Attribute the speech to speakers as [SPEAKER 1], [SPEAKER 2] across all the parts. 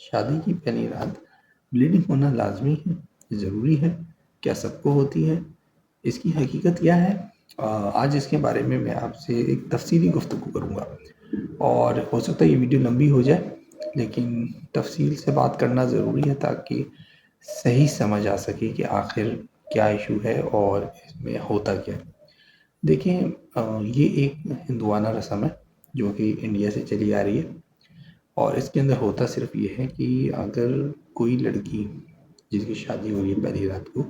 [SPEAKER 1] شادی کی پہلی رات بلیڈنگ ہونا لازمی ہے، ضروری ہے؟ کیا سب کو ہوتی ہے؟ اس کی حقیقت کیا ہے؟ آج اس کے بارے میں آپ سے ایک تفصیلی گفتگو کروں گا، اور ہو سکتا ہے یہ ویڈیو لمبی ہو جائے، لیکن تفصیل سے بات کرنا ضروری ہے تاکہ صحیح سمجھ آ سکے کہ آخر کیا ایشو ہے اور اس میں ہوتا کیا ہے۔ دیکھیں، یہ ایک ہندوانہ رسم ہے جو کہ انڈیا سے چلی آ رہی ہے، اور اس کے اندر ہوتا صرف یہ ہے کہ اگر کوئی لڑکی جس کی شادی ہوئی ہے پہلی رات کو،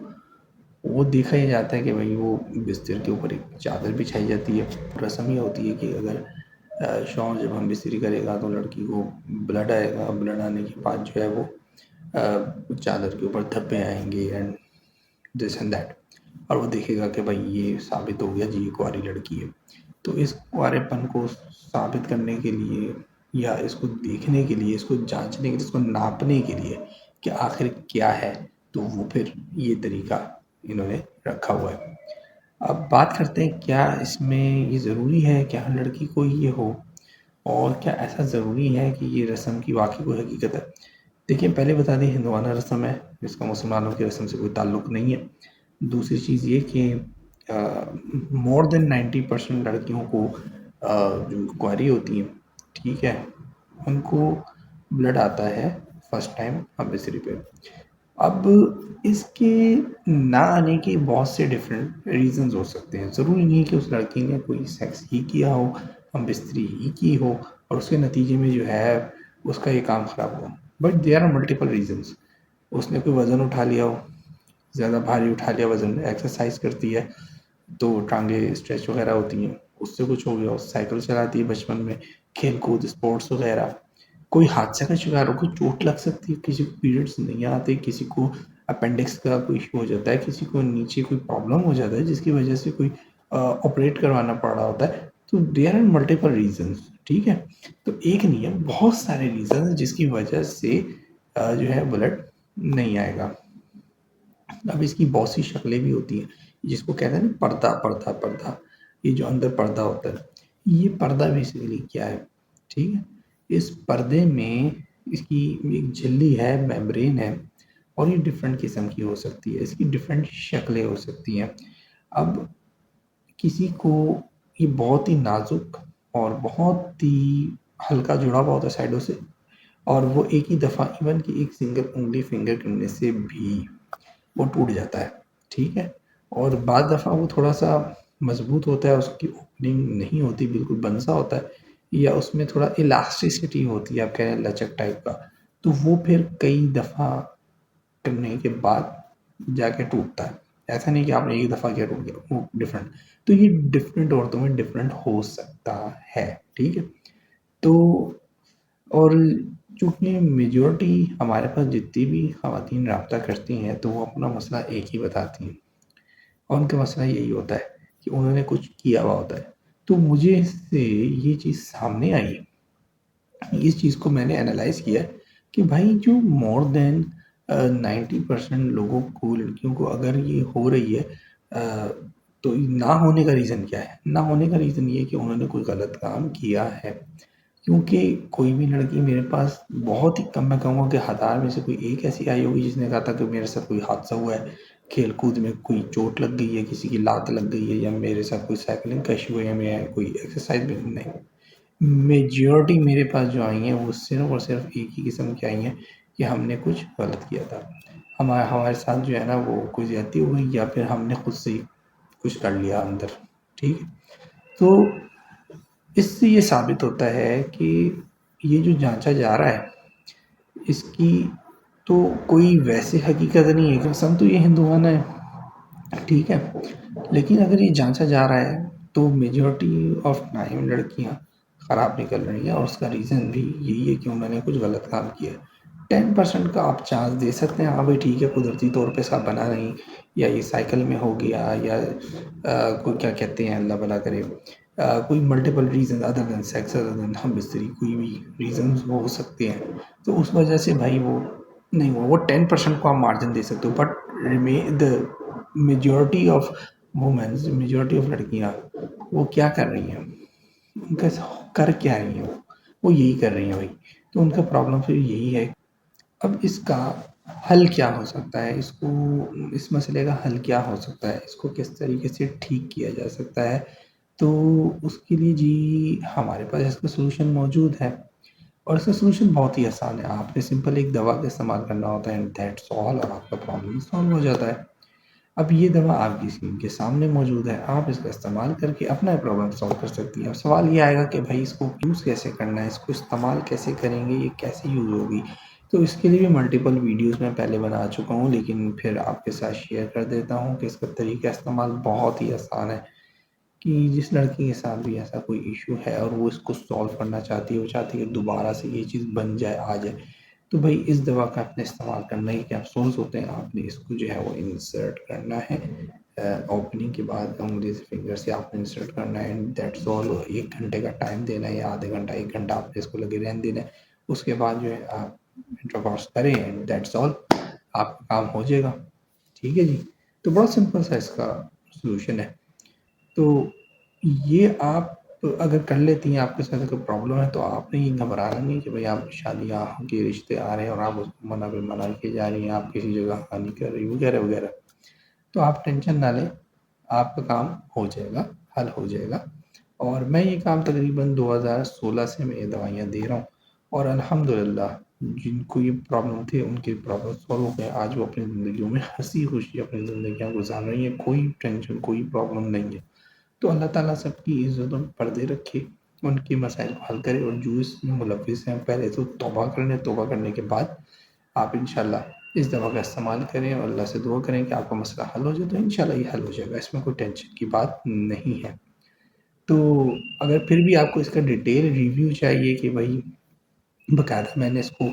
[SPEAKER 1] وہ دیکھا یہ جاتا ہے کہ بھائی وہ بستر کے اوپر ایک چادر بچھائی جاتی ہے۔ رسم یہ ہوتی ہے کہ اگر شوہر جب ہم بستری کرے گا تو لڑکی کو بلڈ آئے گا، بلڈ آنے کے بعد جو ہے وہ چادر کے اوپر دھبے آئیں گے اینڈ دس اینڈ دیٹ، اور وہ دیکھے گا کہ بھائی یہ ثابت ہو گیا جی یہ کنواری لڑکی ہے۔ تو اس کنوارے پن کو ثابت کرنے کے لیے، یا اس کو دیکھنے کے لیے، اس کو جانچنے کے لیے، اس کو ناپنے کے لیے کہ آخر کیا ہے، تو وہ پھر یہ طریقہ انہوں نے رکھا ہوا ہے۔ اب بات کرتے ہیں کیا اس میں یہ ضروری ہے کہ ہر لڑکی کو یہ ہو، اور کیا ایسا ضروری ہے کہ یہ رسم کی واقعی کوئی حقیقت ہے؟ دیکھیں، پہلے بتا دیں ہندوانہ رسم ہے، اس کا مسلمانوں کی رسم سے کوئی تعلق نہیں ہے۔ دوسری چیز یہ کہ مور دین 90% لڑکیوں کو جو کنواری ہوتی ہیں، ٹھیک ہے، ان کو بلڈ آتا ہے فرسٹ ٹائم بستری پہ۔ اب اس کے نہ آنے کے بہت سے ڈفرینٹ ریزنز ہو سکتے ہیں۔ ضروری نہیں ہے کہ اس لڑکی نے کوئی سیکس ہی کیا ہو، ہم بستری ہی کی ہو، اور اس کے نتیجے میں جو ہے اس کا یہ کام خراب ہوا، but there are multiple reasons. اس نے کوئی وزن اٹھا لیا ہو، زیادہ بھاری اٹھا لیا وزن، ایکسرسائز کرتی ہے تو ٹانگیں اسٹریچ وغیرہ ہوتی ہیں، اس سے کچھ ہو گیا، سائیکل چلاتی ہے بچپن میں، کھیل کود اسپورٹس وغیرہ، کوئی حادثے کا شکار ہو، کوئی چوٹ لگ سکتی ہے، کسی کو پیریڈس نہیں آتے، کسی کو اپینڈکس کا کوئی ایشو ہو جاتا ہے، کسی کو نیچے کوئی پرابلم ہو جاتا ہے جس کی وجہ سے کوئی آپریٹ کروانا پڑ رہا ہوتا ہے۔ تو دیر آر ملٹیپل ریزنس، ٹھیک ہے، تو ایک نہیں ہے، بہت سارے ریزنس جس کی وجہ سے جو ہے بلڈ نہیں آئے گا۔ اب اس کی بہت سی شکلیں بھی ہوتی ہیں، جس کو کہتے ہیں نا پردہ پردہ پردہ، یہ جو اندر پردہ ہوتا ہے، یہ پردہ بیسیکلی کیا ہے، ٹھیک ہے، اس پردے میں اس کی ایک جھلی ہے، میمبرین ہے، اور یہ ڈفرینٹ قسم کی ہو سکتی ہے، اس کی ڈفرینٹ شکلیں ہو سکتی ہیں۔ اب کسی کو یہ بہت ہی نازک اور بہت ہی ہلکا جڑا ہوا ہوتا ہے سائڈوں سے، اور وہ ایک ہی دفعہ ایون کہ ایک سنگل انگلی فنگر کرنے سے بھی وہ ٹوٹ جاتا ہے، ٹھیک ہے، اور بعض دفعہ وہ تھوڑا سا مضبوط ہوتا ہے، اس کی اوپننگ نہیں ہوتی، بالکل بند سا ہوتا ہے، یا اس میں تھوڑا الاسٹیسٹی ہوتی ہے، آپ کہہ رہے ہیں لچک ٹائپ کا، تو وہ پھر کئی دفعہ کرنے کے بعد جا کے ٹوٹتا ہے۔ ایسا نہیں کہ آپ نے ایک دفعہ کیا ٹوٹ گیا، وہ ڈفرینٹ، تو یہ ڈفرینٹ عورتوں میں ڈفرینٹ ہو سکتا ہے، ٹھیک ہے۔ تو اور چونکہ میجورٹی ہمارے پاس جتنی بھی خواتین رابطہ کرتی ہیں تو وہ اپنا مسئلہ ایک ہی بتاتی ہیں، اور ان کا مسئلہ یہی ہوتا ہے کہ انہوں نے کچھ کیا ہوا ہوتا ہے۔ تو مجھے اس سے یہ چیز سامنے آئی، اس چیز کو میں نے انالائز کیا کہ بھائی جو مور دین 90% لوگوں کو، لڑکیوں کو اگر یہ ہو رہی ہے، تو نہ ہونے کا ریزن کیا ہے؟ نہ ہونے کا ریزن یہ کہ انہوں نے کوئی غلط کام کیا ہے، کیونکہ کوئی بھی لڑکی میرے پاس بہت ہی کم، میں کہوں گا کہ 1000 میں سے کوئی ایک ایسی آئی ہوگی جس نے کہا تھا کہ میرے ساتھ کوئی حادثہ ہوا ہے، کھیل کود میں کوئی چوٹ لگ گئی ہے، کسی کی لات لگ گئی ہے، یا میرے ساتھ کوئی سائیکلنگ کا ایشو ہے، یا میں کوئی ایکسرسائز بھی نہیں۔ میجورٹی میرے پاس جو آئی ہیں وہ صرف اور صرف ایک ہی قسم کی آئی ہیں کہ ہم نے کچھ غلط کیا تھا، ہمارے ساتھ جو ہے نا وہ کوئی زیادتی ہو گئی، یا پھر ہم نے خود سے ہی کچھ کر لیا اندر، ٹھیک ہے۔ تو اس سے یہ ثابت ہوتا ہے کہ یہ جو جانچا جا رہا ہے اس کی تو کوئی ویسے حقیقت نہیں ہے، کہ رسم تو یہ ہندوانہ ہے، ٹھیک ہے، لیکن اگر یہ جانچا جا رہا ہے تو میجورٹی آف ٹائم لڑکیاں خراب نکل رہی ہیں، اور اس کا ریزن بھی یہی ہے کہ انہوں نے کچھ غلط کام کیا ہے۔ 10% کا آپ چانس دے سکتے ہیں، ہاں بھائی ٹھیک ہے، قدرتی طور پہ صاحب بنا نہیں، یا یہ سائیکل میں ہو گیا، یا کوئی کیا کہتے ہیں اللہ بھلا کرے، کوئی ملٹیپل ریزن ادر دین سیکس، ادر دین ہم بستری، کوئی بھی ریزنز ہو سکتے ہیں، تو اس وجہ سے بھائی وہ نہیں ہوا، وہ 10% کو آپ مارجن دے سکتے ہو، but the majority of womens, majority of لڑکیاں وہ کیا کر رہی ہیں، ان کا کر کیا رہی ہیں، وہ یہی کر رہی ہیں بھائی، تو ان کا پرابلم پھر یہی ہے اب اس کا حل کیا ہو سکتا ہے، اس مسئلے کا حل کیا ہو سکتا ہے، اس کو کس طریقے سے ٹھیک کیا جا سکتا ہے؟ تو اس کے لیے جی ہمارے پاس اس کا سلوشن موجود ہے، اور اس کا سلوشن بہت ہی آسان ہے۔ آپ نے سمپل ایک دوا کا استعمال کرنا ہوتا ہے، اینڈ دیٹس آل، اور آپ کا پرابلم سالو ہو جاتا ہے۔ اب یہ دوا آپ کی اسکرین کے سامنے موجود ہے، آپ اس کا استعمال کر کے اپنا پرابلم سالو کر سکتی ہیں۔ اب سوال یہ آئے گا کہ بھائی اس کو یوز کیسے کرنا ہے، اس کو استعمال کیسے کریں گے، یہ کیسے یوز ہوگی؟ تو اس کے لیے بھی ملٹیپل ویڈیوز میں پہلے بنا چکا ہوں، لیکن پھر آپ کے ساتھ شیئر کر دیتا ہوں کہ اس کا طریقہ استعمال بہت ہی آسان ہے، کہ جس لڑکی کے ساتھ بھی ایسا کوئی ایشو ہے اور وہ اس کو سالو کرنا چاہتی ہے، وہ چاہتی ہے کہ دوبارہ سے یہ چیز بن جائے، آ جائے، تو بھائی اس دوا کا اپنے استعمال کرنا ہی کیپسولز ہوتے ہیں، آپ نے اس کو جو ہے وہ انسرٹ کرنا ہے، اوپننگ کے بعد انگلی سے فنگر سے آپ نے انسرٹ کرنا ہے، اینڈ دیٹس آل۔ 1 گھنٹے کا ٹائم دینا ہے، یا آدھا گھنٹہ 1 گھنٹہ آپ نے اس کو لگے رہنے دینا ہے۔ اس کے بعد جو ہے آپ انٹرکورس کریں، اینڈ دیٹس آل، آپ کا کام ہو جائے گا۔ ٹھیک ہے جی، تو بہت سمپل سا اس کا سلوشن ہے۔ تو یہ آپ اگر کر لیتی ہیں، آپ کے ساتھ کوئی پرابلم ہے، تو آپ نے یہ گھبرانا نہیں کہ بھائی آپ شادیاں کے رشتے آ رہے ہیں اور آپ اس کو منع پہ منع کی جا رہی ہیں، آپ کسی جگہ نہیں کر رہی وغیرہ وغیرہ، تو آپ ٹینشن نہ لیں، آپ کا کام ہو جائے گا، حل ہو جائے گا۔ اور میں یہ کام تقریباً 2016 سے میں یہ دوائیاں دے رہا ہوں، اور الحمدللہ جن کو یہ پرابلم تھی ان کی پرابلم سالو ہو گئے۔ آج وہ اپنی زندگیوں میں ہنسی خوشی اپنی زندگیاں گزار رہی ہیں، کوئی ٹینشن کوئی پرابلم نہیں ہے۔ تو اللہ تعالیٰ سب کی عزتوں میں پردے رکھے، ان کی مسائل کو حل کرے، اور جو اس میں ملوث ہیں پہلے تو توبہ کرنے، توبہ کرنے کے بعد آپ انشاءاللہ اس دوا کا استعمال کریں، اور اللہ سے دعا کریں کہ آپ کا مسئلہ حل ہو جائے، تو انشاءاللہ یہ حل ہو جائے گا، اس میں کوئی ٹینشن کی بات نہیں ہے۔ تو اگر پھر بھی آپ کو اس کا ڈیٹیل ریویو چاہیے کہ بھائی باقاعدہ میں نے اس کو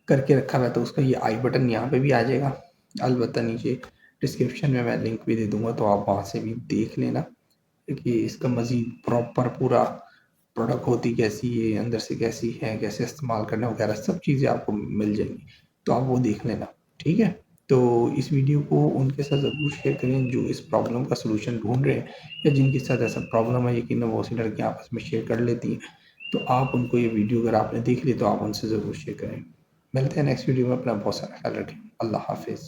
[SPEAKER 1] کر کے رکھا ہوا ہے، تو اس کا یہ آئی بٹن یہاں پہ بھی آ جائے گا، البتہ نیچے ڈسکرپشن میں لنک بھی دے دوں گا، تو آپ وہاں سے بھی دیکھ لینا کہ اس کا مزید پراپر پورا پروڈکٹ ہوتی کیسی ہے، اندر سے کیسی ہے، کیسے استعمال کرنا وغیرہ سب چیزیں آپ کو مل جائیں گی، تو آپ وہ دیکھ لینا۔ ٹھیک ہے، تو اس ویڈیو کو ان کے ساتھ ضرور شیئر کریں جو اس پرابلم کا سلوشن ڈھونڈ رہے ہیں، یا جن کے ساتھ ایسا پرابلم ہے، یقیناً بہت سی لڑکیاں آپس میں شیئر کر لیتی ہیں، تو آپ ان کو یہ ویڈیو اگر آپ نے دیکھ لی تو آپ ان سے ضرور شیئر کریں۔ ملتے ہیں نیکسٹ ویڈیو میں، اپنا بہت سارا خیال رکھیں، اللہ حافظ۔